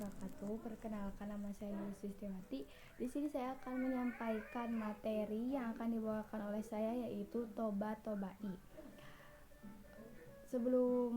wabarakatuh. Perkenalkan, nama saya Yuli Sustiwati. Di sini saya akan menyampaikan materi yang akan dibawakan oleh saya, yaitu Toba-Tobai. Sebelum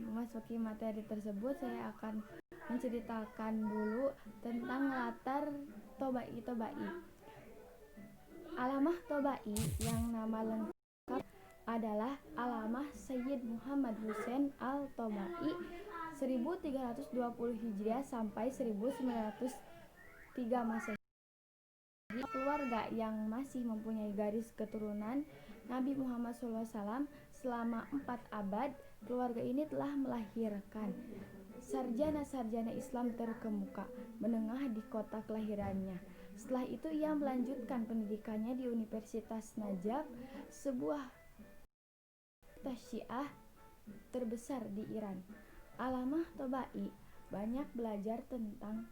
memasuki materi tersebut, saya akan menceritakan dulu tentang latar Tobai-Tobai. Alamah Tobai yang nama lengkap adalah Alamah Sayyid Muhammad Hussein Al-Tobai 1320 Hijriah sampai 1903 Masehi. Keluarga yang masih mempunyai garis keturunan Nabi Muhammad SAW selama 4 abad. Keluarga ini telah melahirkan sarjana-sarjana Islam terkemuka menengah di kota kelahirannya. Setelah itu ia melanjutkan pendidikannya di Universitas Najaf, sebuah universitas Syiah terbesar di Iran. Alamah Tobai banyak belajar tentang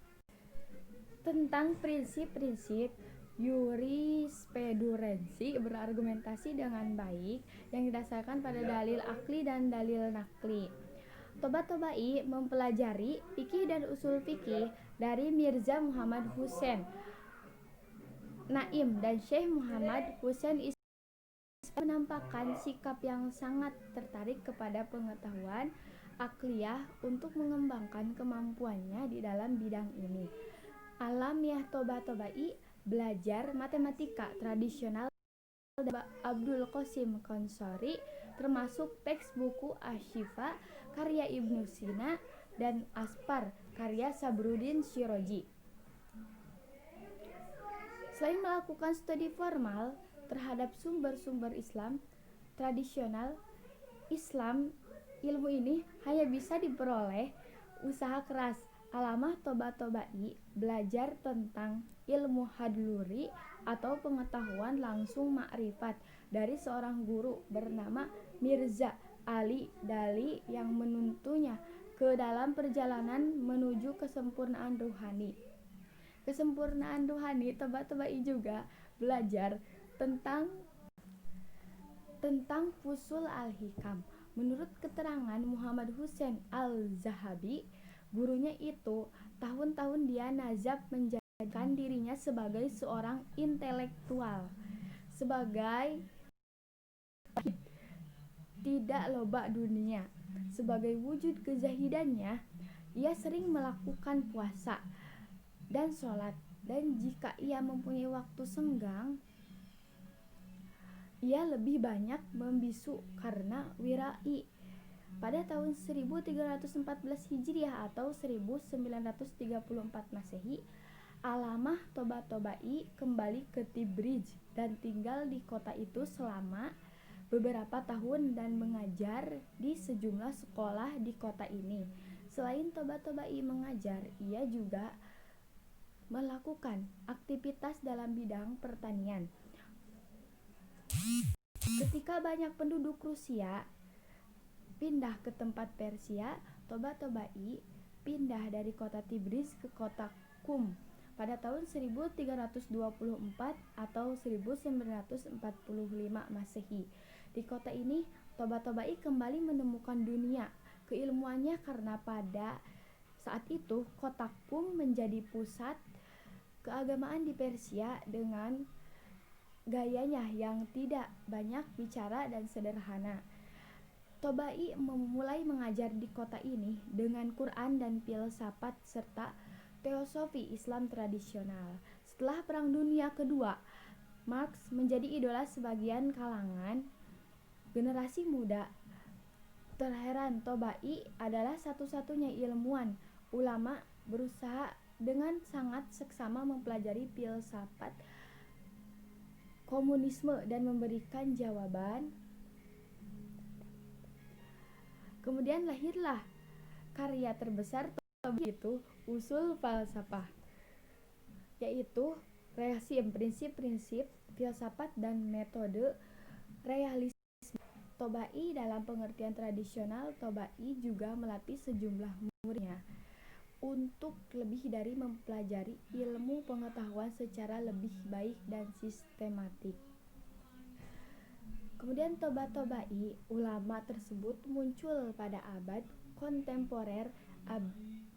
prinsip-prinsip jurisprudensi, berargumentasi dengan baik yang didasarkan pada dalil akli dan dalil nakli. Toba-Tobai mempelajari fikih dan usul fikih dari Mirza Muhammad Hussein Naim dan Syekh Muhammad Hussein Ismail. Menampakkan sikap yang sangat tertarik kepada pengetahuan akliyah untuk mengembangkan kemampuannya di dalam bidang ini. Alamiah Toba-Tobai belajar matematika tradisional Abdul Qasim Konsori, termasuk teks buku Asy-Syifa karya Ibnu Sina dan Aspar karya Sabruddin Syirazi. Selain melakukan studi formal terhadap sumber-sumber Islam tradisional, ilmu ini hanya bisa diperoleh usaha keras. Alamah Toba-Tobai belajar tentang ilmu hadluri atau pengetahuan langsung ma'rifat dari seorang guru bernama Mirza Ali Dali yang menuntunnya ke dalam perjalanan menuju kesempurnaan ruhani. Toba-Tobai juga belajar tentang Fusul al-Hikam. Menurut keterangan Muhammad Hussein al-Zahabi, gurunya itu tahun-tahun dia nazab menjadikan dirinya sebagai seorang intelektual, sebagai tidak loba dunia. Sebagai wujud kezahidannya, ia sering melakukan puasa dan sholat, dan jika ia mempunyai waktu senggang, ia lebih banyak membisu karena wirai. Pada tahun 1314 Hijriah atau 1934 Masehi, Alamah Toba-Tobai kembali ke Tibriz dan tinggal di kota itu selama beberapa tahun dan mengajar di sejumlah sekolah di kota ini. Selain Toba-Tobai mengajar, ia juga melakukan aktivitas dalam bidang pertanian. Ketika banyak penduduk Rusia pindah ke tempat Persia, Toba-Tobai pindah dari kota Tibriz ke kota Qum pada tahun 1324 atau 1945 Masehi. Di kota ini, Toba-Tobai kembali menemukan dunia keilmuannya karena pada saat itu kota Qum menjadi pusat keagamaan di Persia dengan gayanya yang tidak banyak bicara dan sederhana. Tobai memulai mengajar di kota ini dengan Quran dan filsafat serta teosofi Islam tradisional. Setelah Perang Dunia Kedua, Marx menjadi idola sebagian kalangan generasi muda. Terheran Tobai adalah satu-satunya ilmuwan ulama berusaha dengan sangat seksama mempelajari filsafat komunisme dan memberikan jawaban. Kemudian lahirlah karya terbesar Tobai, itu Usul Falsafah, yaitu prinsip-prinsip filsafat dan metode realisme. Tobai dalam pengertian tradisional, Tobai juga melatih sejumlah muridnya untuk lebih dari mempelajari ilmu pengetahuan secara lebih baik dan sistematik. Kemudian Toba-Tobai, ulama tersebut muncul pada abad kontemporer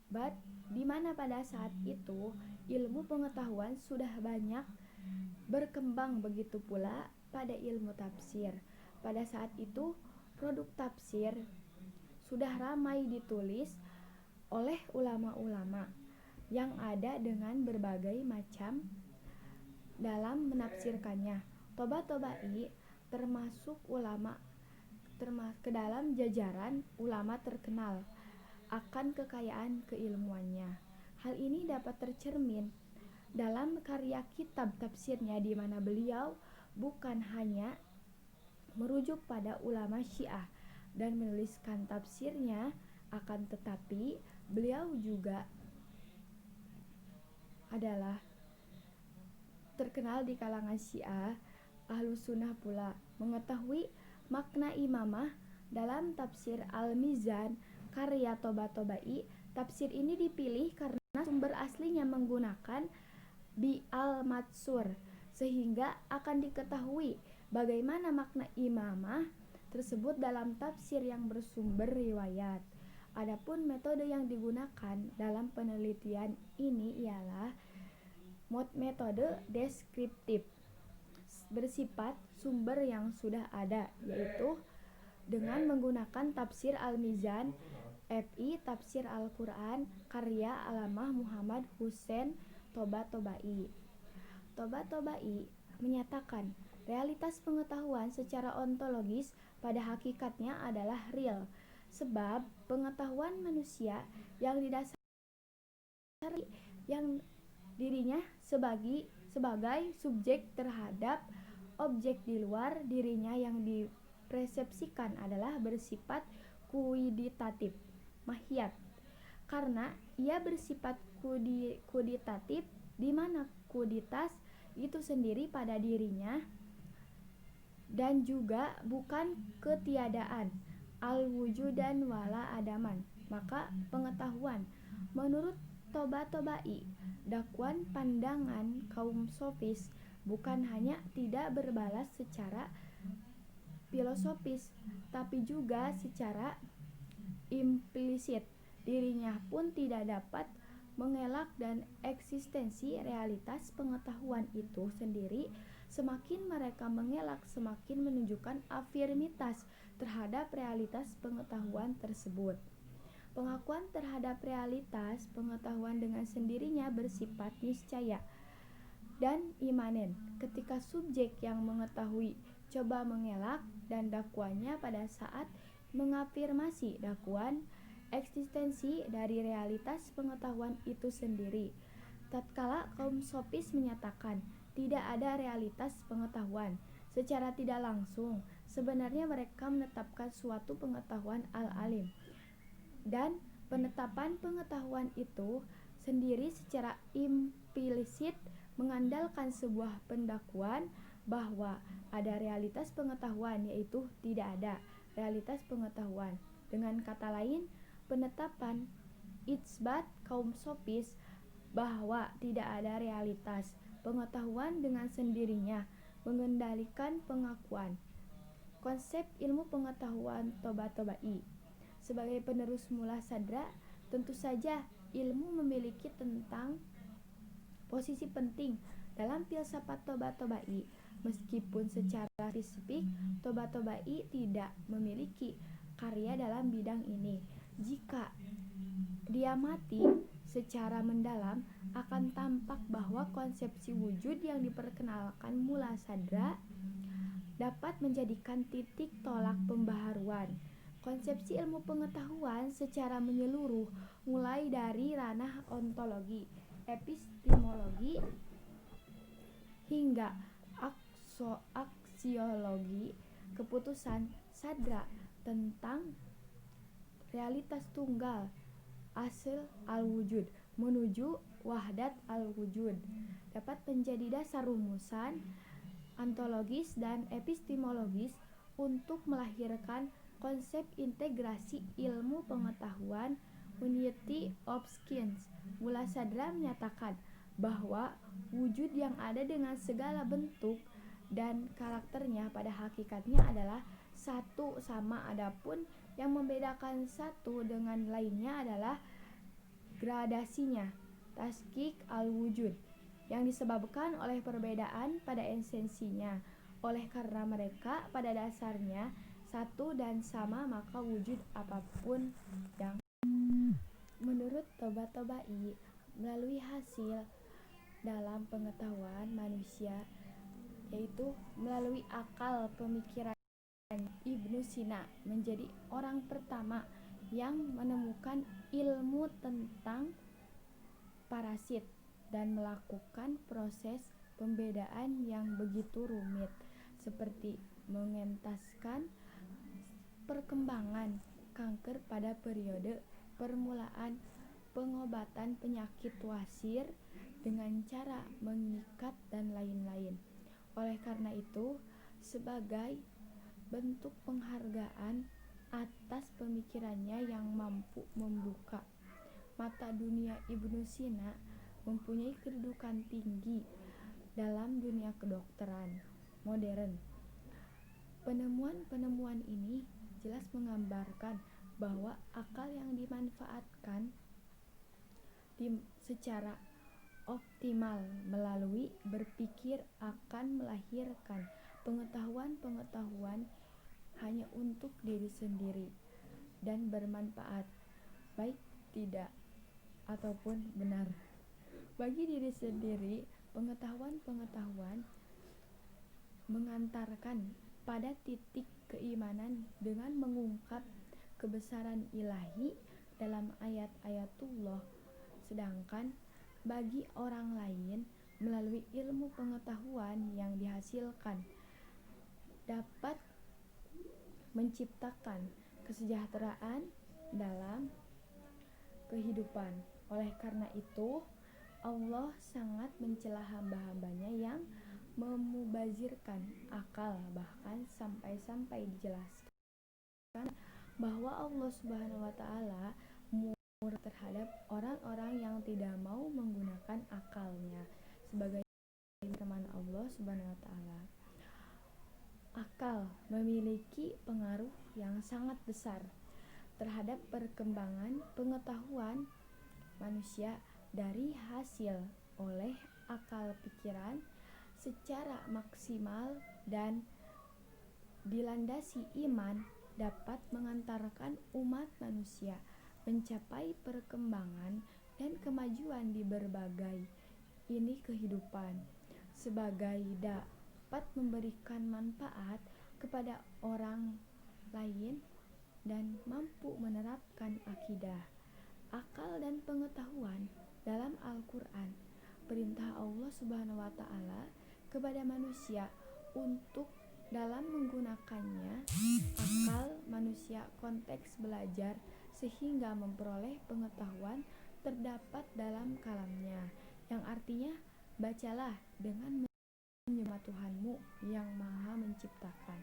But di mana pada saat itu ilmu pengetahuan sudah banyak berkembang, begitu pula pada ilmu tafsir. Pada saat itu produk tafsir sudah ramai ditulis oleh ulama-ulama yang ada dengan berbagai macam dalam menafsirkannya. Toba-Tobai termasuk ke dalam jajaran ulama terkenal akan kekayaan keilmuannya. Hal ini dapat tercermin dalam karya kitab tafsirnya, di mana beliau bukan hanya merujuk pada ulama Syiah dan menuliskan tafsirnya, akan tetapi beliau juga adalah terkenal di kalangan Syiah. Ahlus Sunnah pula mengetahui makna imamah dalam tafsir Al-Mizan karya Toba-Tobai. Tafsir ini dipilih karena sumber aslinya menggunakan Bi al-Matsur, sehingga akan diketahui bagaimana makna imamah tersebut dalam tafsir yang bersumber riwayat. Adapun metode yang digunakan dalam penelitian ini ialah metode deskriptif, bersifat sumber yang sudah ada, yaitu dengan menggunakan tafsir Al-Mizan FI Tafsir Al-Quran karya Alamah Muhammad Hussein Toba-Tobai. Toba-Tobai menyatakan realitas pengetahuan secara ontologis pada hakikatnya adalah real, sebab pengetahuan manusia yang didasari yang dirinya sebagai subjek terhadap objek di luar dirinya yang dipersepsikan adalah bersifat kuiditatif, mahiyat. Karena ia bersifat kuiditatif, di mana kuiditas itu sendiri pada dirinya dan juga bukan ketiadaan, al-wujudan wala adaman. Maka pengetahuan menurut Toba-Tobai, dakwaan pandangan kaum sofis bukan hanya tidak berbalas secara filosofis, tapi juga secara implisit. Dirinya pun tidak dapat mengelak dan eksistensi realitas pengetahuan itu sendiri. Semakin mereka mengelak, semakin menunjukkan afirmitas terhadap realitas pengetahuan tersebut. Pengakuan terhadap realitas pengetahuan dengan sendirinya bersifat niscaya dan imanen. Ketika subjek yang mengetahui coba mengelak, dan dakwaannya pada saat mengafirmasi dakwaan eksistensi dari realitas pengetahuan itu sendiri. Tatkala kaum sofis menyatakan tidak ada realitas pengetahuan, secara tidak langsung sebenarnya mereka menetapkan suatu pengetahuan al-alim, dan penetapan pengetahuan itu sendiri secara implisit mengandalkan sebuah pendakwaan bahwa ada realitas pengetahuan, yaitu tidak ada realitas pengetahuan. Dengan kata lain, penetapan itsbat kaum sofis bahwa tidak ada realitas pengetahuan dengan sendirinya mengendalikan pengakuan konsep ilmu pengetahuan Toba-Tobai. Sebagai penerus mula sadra, tentu saja ilmu memiliki tentang posisi penting dalam filsafat Toba-Tobai. Meskipun secara spesifik Toba-Tobai tidak memiliki karya dalam bidang ini, jika diamati secara mendalam akan tampak bahwa konsepsi wujud yang diperkenalkan mula sadra dapat menjadikan titik tolak pembaharuan konsepsi ilmu pengetahuan secara menyeluruh, mulai dari ranah ontologi, epistemologi, hingga aksiologi. Keputusan sadra tentang realitas tunggal asal al-wujud menuju wahdat al-wujud dapat menjadi dasar rumusan ontologis dan epistemologis untuk melahirkan konsep integrasi ilmu pengetahuan unity of science. Mula sadra menyatakan bahwa wujud yang ada dengan segala bentuk dan karakternya pada hakikatnya adalah satu sama. Adapun yang membedakan satu dengan lainnya adalah gradasinya, taskik al-wujud, yang disebabkan oleh perbedaan pada esensinya. Oleh karena mereka pada dasarnya satu dan sama, maka wujud apapun yang menurut Toba-Tobai melalui hasil dalam pengetahuan manusia, yaitu melalui akal pemikiran. Ibnu Sina menjadi orang pertama yang menemukan ilmu tentang parasit dan melakukan proses pembedaan yang begitu rumit, seperti mengentaskan perkembangan kanker pada periode permulaan pengobatan penyakit wasir dengan cara mengikat dan lain-lain. Oleh karena itu, sebagai bentuk penghargaan atas pemikirannya yang mampu membuka mata dunia, Ibnu Sina mempunyai kedudukan tinggi dalam dunia kedokteran modern. Penemuan-penemuan ini jelas menggambarkan bahwa akal yang dimanfaatkan secara optimal melalui berpikir akan melahirkan pengetahuan-pengetahuan hanya untuk diri sendiri dan bermanfaat, baik tidak ataupun benar. Bagi diri sendiri, pengetahuan-pengetahuan mengantarkan pada titik keimanan dengan mengungkap kebesaran ilahi dalam ayat-ayatullah, sedangkan bagi orang lain melalui ilmu pengetahuan yang dihasilkan dapat menciptakan kesejahteraan dalam kehidupan. Oleh karena itu, Allah sangat mencela hamba-hambanya yang memubazirkan akal, bahkan sampai-sampai dijelaskan bahwa Allah Subhanahu wa taala murka terhadap orang-orang yang tidak mau menggunakan akalnya, sebagai firman Allah Subhanahu wa taala. Akal memiliki pengaruh yang sangat besar terhadap perkembangan pengetahuan manusia. Dari hasil oleh akal pikiran secara maksimal dan dilandasi iman dapat mengantarkan umat manusia mencapai perkembangan dan kemajuan di berbagai ini kehidupan, sebagai dapat memberikan manfaat kepada orang lain dan mampu menerapkan akidah, akal dan pengetahuan dalam Al-Quran. Perintah Allah Subhanahu wa taala kepada manusia untuk dalam menggunakannya akal manusia konteks belajar sehingga memperoleh pengetahuan terdapat dalam kalamnya, yang artinya bacalah dengan menyembah Tuhanmu yang maha menciptakan.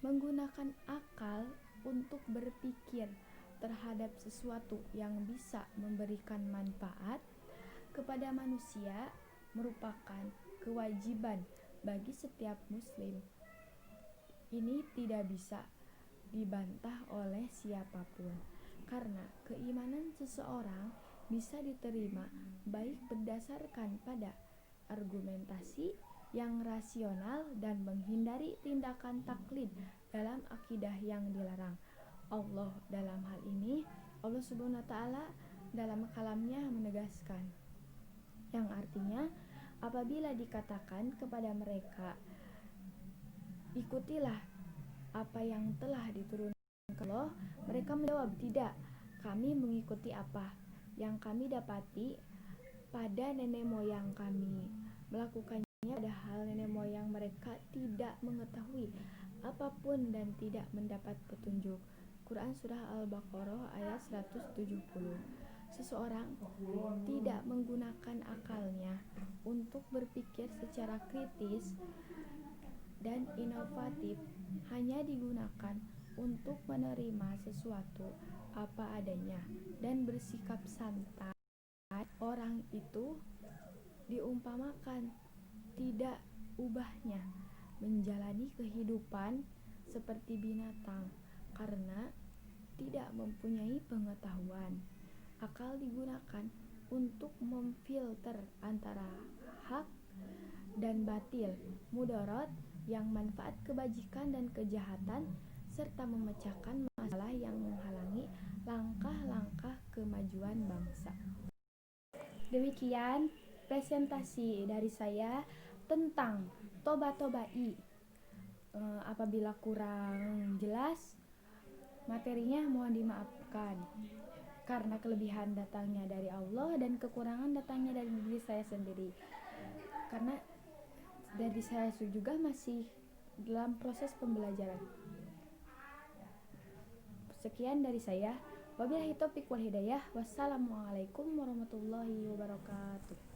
Menggunakan akal untuk berpikir terhadap sesuatu yang bisa memberikan manfaat kepada manusia merupakan kewajiban bagi setiap muslim. Ini tidak bisa dibantah oleh siapapun, karena keimanan seseorang bisa diterima baik berdasarkan pada argumentasi yang rasional dan menghindari tindakan taklid dalam akidah yang dilarang. Allah dalam hal ini, Allah Subhanahu wa taala dalam kalamnya menegaskan, yang artinya apabila dikatakan kepada mereka, ikutilah apa yang telah diturunkan Allah, mereka menjawab, tidak, kami mengikuti apa yang kami dapati pada nenek moyang kami, melakukannya padahal nenek moyang mereka tidak mengetahui apapun dan tidak mendapat petunjuk. Quran Surah Al-Baqarah ayat 170. Seseorang tidak menggunakan akalnya untuk berpikir secara kritis dan inovatif, hanya digunakan untuk menerima sesuatu apa adanya dan bersikap santai. Orang itu diumpamakan tidak ubahnya menjalani kehidupan seperti binatang karena tidak mempunyai pengetahuan. Akal digunakan untuk memfilter antara hak dan batil, mudarat yang manfaat kebajikan dan kejahatan, serta memecahkan masalah yang menghalangi langkah-langkah kemajuan bangsa. Demikian presentasi dari saya tentang toba-tobai. Apabila kurang jelas materinya mohon dimaafkan, karena kelebihan datangnya dari Allah dan kekurangan datangnya dari diri saya sendiri, karena dari saya juga masih dalam proses pembelajaran. Sekian dari saya. Wabillahi taufiq wal hidayah. Wassalamualaikum warahmatullahi wabarakatuh.